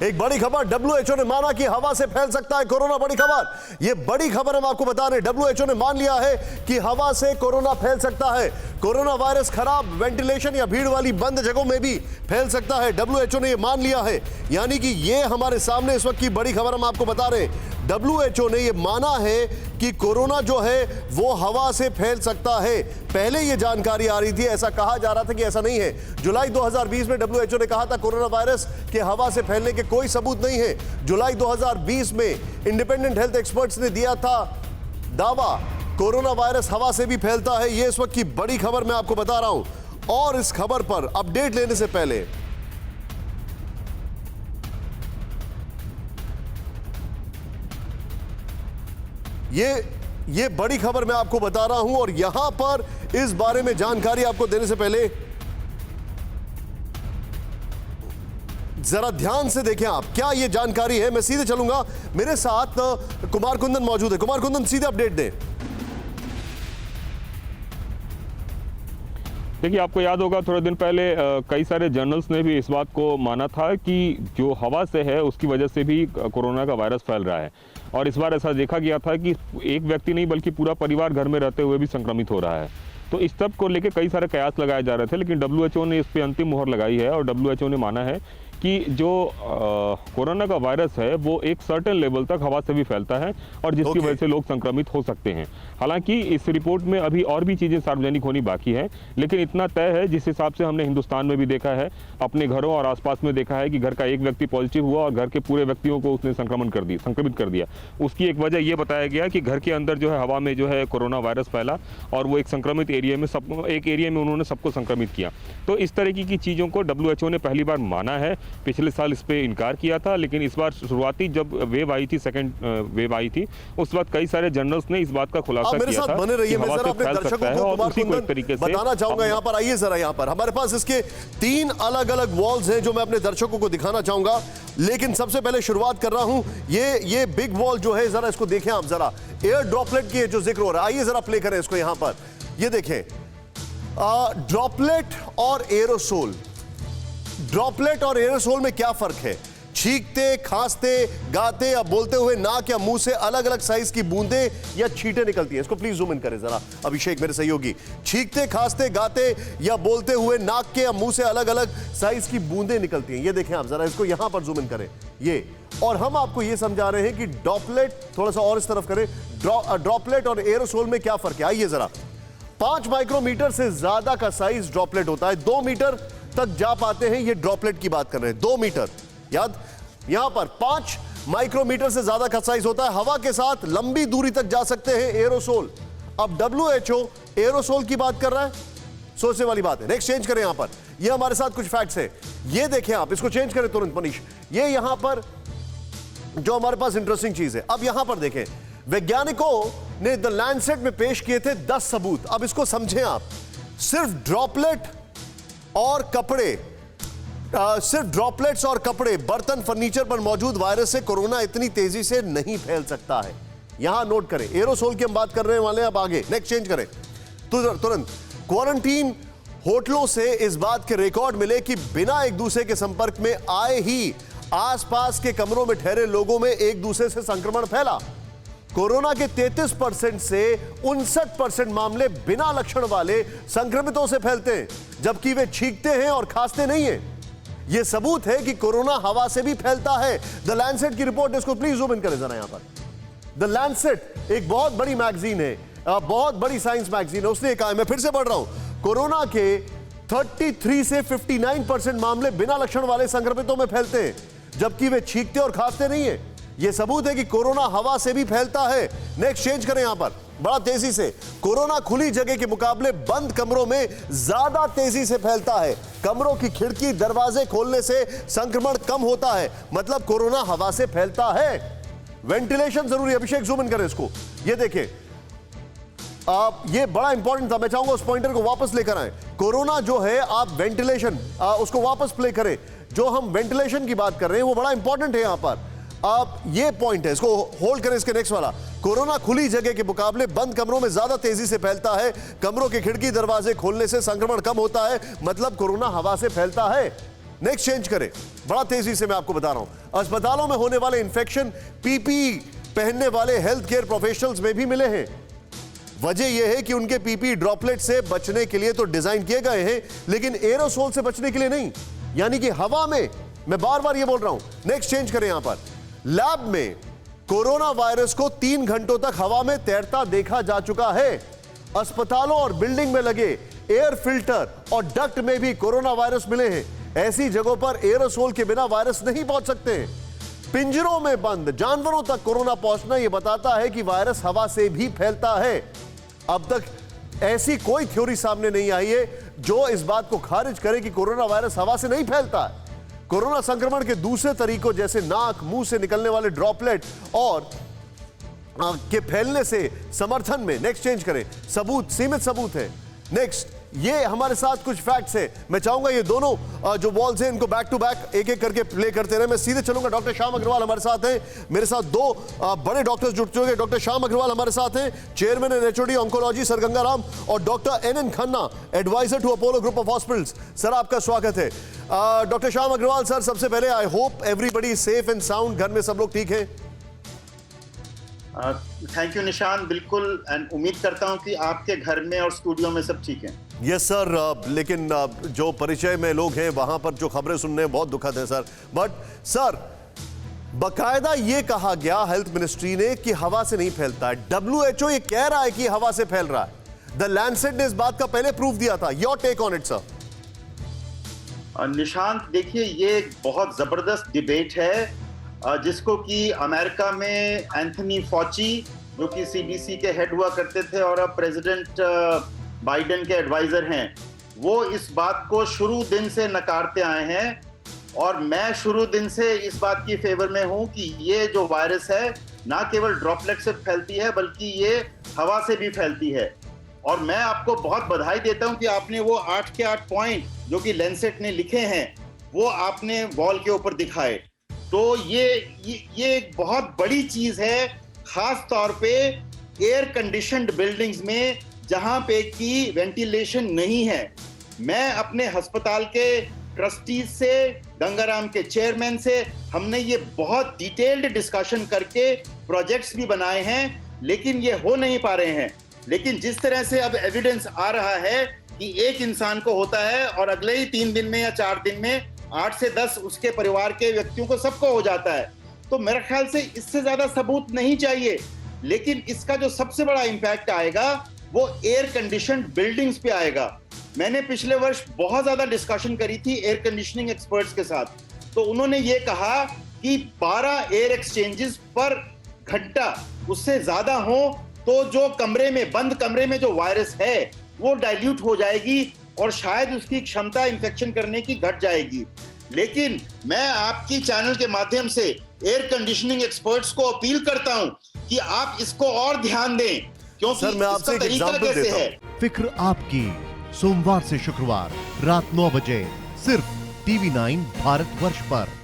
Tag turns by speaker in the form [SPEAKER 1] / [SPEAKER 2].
[SPEAKER 1] एक बड़ी खबर, डब्ल्यूएचओ ने माना कि हवा से फैल सकता है कोरोना। बड़ी खबर, ये बड़ी खबर हम आपको बता रहे हैं। डब्ल्यूएचओ ने मान लिया है कि हवा से कोरोना फैल सकता है। कोरोना वायरस खराब वेंटिलेशन या भीड़ वाली बंद जगहों में भी फैल सकता है। डब्ल्यूएचओ ने ये मान लिया है, यानी कि ये हमारे सामने इस वक्त की बड़ी खबर हम आपको बता रहे हैं। डब्ल्यूएचओ ने ये माना है कि कोरोना जो है वो हवा से फैल सकता है। पहले ये जानकारी आ रही थी, ऐसा कहा जा रहा था कि ऐसा नहीं है। जुलाई 2020 में डब्ल्यूएचओ ने कहा था कोरोना वायरस के हवा से फैलने के कोई सबूत नहीं है। जुलाई 2020 में इंडिपेंडेंट हेल्थ एक्सपर्ट्स ने दिया था दावा, कोरोना वायरस हवा से भी फैलता है। ये इस वक्त की बड़ी खबर मैं आपको बता रहा हूं। और इस खबर पर अपडेट लेने से पहले ये बड़ी खबर मैं आपको बता रहा हूं, और यहां पर इस बारे में जानकारी आपको देने से पहले जरा ध्यान से देखें आप, क्या ये जानकारी है। मैं सीधे चलूंगा, मेरे साथ कुमार कुंदन मौजूद है। कुमार कुंदन, सीधे अपडेट दें।
[SPEAKER 2] देखिए, आपको याद होगा थोड़े दिन पहले कई सारे जर्नल्स ने भी इस बात को माना था कि जो हवा से है उसकी वजह से भी कोरोना का वायरस फैल रहा है। और इस बार ऐसा देखा गया था कि एक व्यक्ति नहीं बल्कि पूरा परिवार घर में रहते हुए भी संक्रमित हो रहा है। तो इस सब को लेकर कई सारे कयास लगाए जा रहे थे, लेकिन डब्ल्यूएचओ ने इस पर अंतिम मुहर लगाई है। और डब्ल्यूएचओ ने माना है कि जो कोरोना का वायरस है वो एक सर्टेन लेवल तक हवा से भी फैलता है और जिसकी वजह से लोग संक्रमित हो सकते हैं। हालांकि इस रिपोर्ट में अभी और भी चीज़ें सार्वजनिक होनी बाकी है, लेकिन इतना तय है, जिस हिसाब से हमने हिंदुस्तान में भी देखा है, अपने घरों और आसपास में देखा है कि घर का एक व्यक्ति पॉजिटिव हुआ और घर के पूरे व्यक्तियों को उसने संक्रमित कर दिया। उसकी एक वजह यह बताया गया कि घर के अंदर जो है हवा में जो है कोरोना वायरस फैला और वो एक संक्रमित एरिया में एक एरिया में उन्होंने सबको संक्रमित किया। तो इस तरीके की चीज़ों को डब्ल्यूएचओ ने पहली बार माना है। पिछले साल इस पे इनकार किया था, लेकिन इस बार शुरुआती जब वेव आई थी, सेकंड वेव आई थी, उस वक्त कई सारे जर्नल्स ने इस बात का खुलासा किया था।
[SPEAKER 1] बने रहिए, मैं जरा अपने दर्शकों को कुमार कुंदन बताना चाहूंगा। यहां पर आइए जरा, यहां पर हमारे पास इसके 3 अलग अलग वॉल्स हैं जो मैं अपने दर्शकों को दिखाना चाहूंगा। लेकिन सबसे पहले शुरुआत कर रहा हूं, ये बिग वॉल जो है, जरा इसको देखें आप। जरा एयर ड्रॉपलेट की जो जिक्र हो रहा है, आइए जरा प्ले करें इसको। यहां पर ये देखें, ड्रॉपलेट और एरोसोल। ड्रॉपलेट और एरोसोल में क्या फर्क है? छींकते, खांसते, गाते या बोलते हुए नाक या मुंह से अलग अलग साइज की बूंदें या छींटे निकलती हैं। इसको प्लीज जूम इन करें जरा, अभिषेक मेरे सहयोगी। छींकते, खांसते, गाते या बोलते हुए नाक के या मुंह से अलग अलग साइज की बूंदें निकलती हैं। ये देखें आप जरा, इसको यहां पर जूम इन करें ये। और हम आपको ये समझा रहे हैं कि ड्रॉपलेट, थोड़ा सा और इस तरफ करें, ड्रॉपलेट और एरोसोल में क्या फर्क है। आइए जरा, 5 माइक्रोमीटर से ज्यादा का साइज ड्रॉपलेट होता है। 2 मीटर तक जा पाते हैं, ये ड्रॉपलेट की बात कर रहे हैं। 2 मीटर याद, यहां पर 5 माइक्रोमीटर से ज्यादा का साइज होता है। हवा के साथ लंबी दूरी तक जा सकते हैं एरोसोल। अब डब्ल्यूएचओ एरोसोल की बात कर रहा है, सोचने वाली बात है। नेक्स्ट चेंज करें यहां पर, ये हमारे साथ कुछ फैक्ट्स है, ये देखें आप, इसको चेंज करें तुरंत मनीष। ये यहां पर जो हमारे पास इंटरेस्टिंग चीज है, अब यहां पर देखें, वैज्ञानिकों ने द लैंसेट में पेश किए थे 10 सबूत। अब इसको समझें आप, सिर्फ ड्रॉपलेट और कपड़े, सिर्फ ड्रॉपलेट्स और कपड़े, बर्तन, फर्नीचर पर मौजूद वायरस से कोरोना इतनी तेजी से नहीं फैल सकता है। यहां नोट करें, एरोसोल की हम बात करने वाले हैं। अब आगे नेक्स्ट चेंज करें तुरंत। क्वारंटीन होटलों से इस बात के रिकॉर्ड मिले कि बिना एक दूसरे के संपर्क में आए ही आसपास के कमरों में ठहरे लोगों में एक दूसरे से संक्रमण फैला। कोरोना के 33% से 59% मामले बिना लक्षण वाले संक्रमितों से फैलते हैं, जबकि वे छींकते हैं और खांसते नहीं हैं। यह सबूत है कि कोरोना हवा से भी फैलता है। द लैंसेट की रिपोर्ट, इसको प्लीज जूम इन करें जरा यहां पर। द लैंसेट एक बहुत बड़ी मैगजीन है, बहुत बड़ी साइंस मैगजीन है। उसने कहा, मैं फिर से पढ़ रहा हूं, कोरोना के 33 से 59% मामले बिना लक्षण वाले संक्रमितों में फैलते हैं, जबकि वे छींकते और खांसते नहीं है। यह सबूत है कि कोरोना हवा से भी फैलता है। नेक्स्ट चेंज करें यहां पर, बड़ा तेजी से। कोरोना खुली जगह के मुकाबले बंद कमरों में ज्यादा तेजी से फैलता है। कमरों की खिड़की, दरवाजे खोलने से संक्रमण कम होता है, मतलब कोरोना हवा से फैलता है। वेंटिलेशन जरूरी। अभिषेक जूम इन करें इसको, ये देखें आप, ये बड़ा इंपॉर्टेंट था, मैं चाहूंगा उस पॉइंटर को वापस लेकर आए। कोरोना जो है, आप वेंटिलेशन उसको वापस प्ले करें। जो हम वेंटिलेशन की बात कर रहे हैं वो बड़ा इंपॉर्टेंट है यहां पर। आप, ये पॉइंट है, इसको होल्ड करें, इसके नेक्स्ट वाला। कोरोना खुली जगह के मुकाबले बंद कमरों में ज्यादा तेजी से फैलता है। कमरों की खिड़की, दरवाजे खोलने से संक्रमण कम होता है, मतलब कोरोना हवा से फैलता है। नेक्स्ट चेंज करें, बड़ा तेजी से मैं आपको बता रहा हूं। अस्पतालों में होने वाले इंफेक्शन पीपीई पहनने वाले हेल्थ केयर प्रोफेशनल्स में भी मिले हैं। वजह यह है कि उनके पीपीई ड्रॉपलेट से बचने के लिए तो डिजाइन किए गए हैं, लेकिन एरोसोल से बचने के लिए नहीं, यानी कि हवा में। मैं बार बार यह बोल रहा हूं। नेक्स्ट चेंज करें यहां पर। लैब में कोरोना वायरस को 3 घंटों तक हवा में तैरता देखा जा चुका है। अस्पतालों और बिल्डिंग में लगे एयर फिल्टर और डक्ट में भी कोरोना वायरस मिले हैं। ऐसी जगहों पर एरोसोल के बिना वायरस नहीं पहुंच सकते। पिंजरों में बंद जानवरों तक कोरोना पहुंचना यह बताता है कि वायरस हवा से भी फैलता है। अब तक ऐसी कोई थ्योरी सामने नहीं आई है जो इस बात को खारिज करे कि कोरोना वायरस हवा से नहीं फैलता है। कोरोना संक्रमण के दूसरे तरीकों जैसे नाक, मुंह से निकलने वाले ड्रॉपलेट और के फैलने से समर्थन में नेक्स्ट चेंज करें सबूत, सीमित सबूत है। नेक्स्ट, ये हमारे साथ कुछ फैक्ट्स है। मैं चाहूंगा ये दोनों जो वॉल्स हैं इनको बैक टू बैक एक एक करके प्ले करते रहे। मैं सीधे चलूंगा। डॉक्टर श्याम अग्रवाल हमारे साथ हैं। मेरे साथ 2 बड़े डॉक्टर्स जुड़ चुके हैं। डॉक्टर श्याम अग्रवाल हमारे साथ हैं, chairman and HOD oncology sir Gangaram, और doctor N Khanna, adviser to Apollo group of hospitals. Sir आपका स्वागत है। डॉक्टर श्याम अग्रवाल सर, सबसे पहले I hope everybody is safe and sound. घर में सब लोग ठीक है?
[SPEAKER 3] थैंक यू निशान, बिल्कुल। एंड उम्मीद करता हूं कि आपके घर में और स्टूडियो में सब ठीक है।
[SPEAKER 1] यस सर, लेकिन जो परिचय में लोग हैं वहां पर जो खबरें सुनने हैं बहुत दुखद है सर। बट सर, बकायदा ये कहा गया हेल्थ मिनिस्ट्री ने कि हवा से नहीं फैलता है। WHO ये कह रहा है कि हवा से फैल रहा है। द लैंसेट ने इस बात का पहले प्रूफ दिया था। Your take on it sir.
[SPEAKER 3] Nishant, देखिए ये एक बहुत जबरदस्त डिबेट है जिसको कि अमेरिका में एंथनी फॉची, जो कि CDC के हेड हुआ करते थे और अब प्रेसिडेंट बाइडेन के एडवाइजर हैं, वो इस बात को शुरू दिन से नकारते आए हैं। और मैं शुरू दिन से इस बात की फेवर में हूं कि ये जो वायरस है ना केवल ड्रॉपलेट से फैलती है बल्कि ये हवा से भी फैलती है। और मैं आपको बहुत बधाई देता हूं कि आपने वो 8 के 8 पॉइंट जो कि लैंसेट ने लिखे हैं वो आपने वॉल के ऊपर दिखाए। तो ये एक बहुत बड़ी चीज है, खास तौर पे एयर कंडीशनड बिल्डिंग्स में जहां पे की वेंटिलेशन नहीं है। मैं अपने अस्पताल के ट्रस्टीज से, गंगाराम के चेयरमैन से, हमने ये बहुत डिटेल्ड डिस्कशन करके प्रोजेक्ट्स भी बनाए हैं, लेकिन ये हो नहीं पा रहे हैं। लेकिन जिस तरह से अब एविडेंस आ रहा है कि एक इंसान को होता है और अगले ही 3 दिन में या 4 दिन में 8 से 10 उसके परिवार के व्यक्तियों को सबको हो जाता है, तो मेरे ख्याल से इससे ज्यादा सबूत नहीं चाहिए। लेकिन इसका जो सबसे बड़ा इंपैक्ट आएगा वो एयर कंडीशनड बिल्डिंग्स पे आएगा। मैंने पिछले वर्ष बहुत ज्यादा डिस्कशन करी थी एयर कंडीशनिंग एक्सपर्ट्स के साथ, तो उन्होंने ये कहा कि 12 एयर एक्सचेंजेस पर घंटा उससे ज्यादा हो तो जो कमरे में, बंद कमरे में जो वायरस है वो डाइल्यूट हो जाएगी और शायद उसकी क्षमता इन्फेक्शन करने की घट जाएगी। लेकिन मैं आपकी चैनल के माध्यम से एयर कंडीशनिंग एक्सपर्ट्स को अपील करता हूं कि आप इसको और ध्यान दें, क्योंकि
[SPEAKER 1] सर, मैं आपसे
[SPEAKER 3] इसका
[SPEAKER 1] एक
[SPEAKER 3] तरीका
[SPEAKER 1] एग्जांपल
[SPEAKER 3] कैसे
[SPEAKER 1] देता
[SPEAKER 3] है।
[SPEAKER 1] हूं।
[SPEAKER 4] फिक्र आपकी, सोमवार से शुक्रवार रात 9 बजे सिर्फ TV9 भारतवर्ष पर।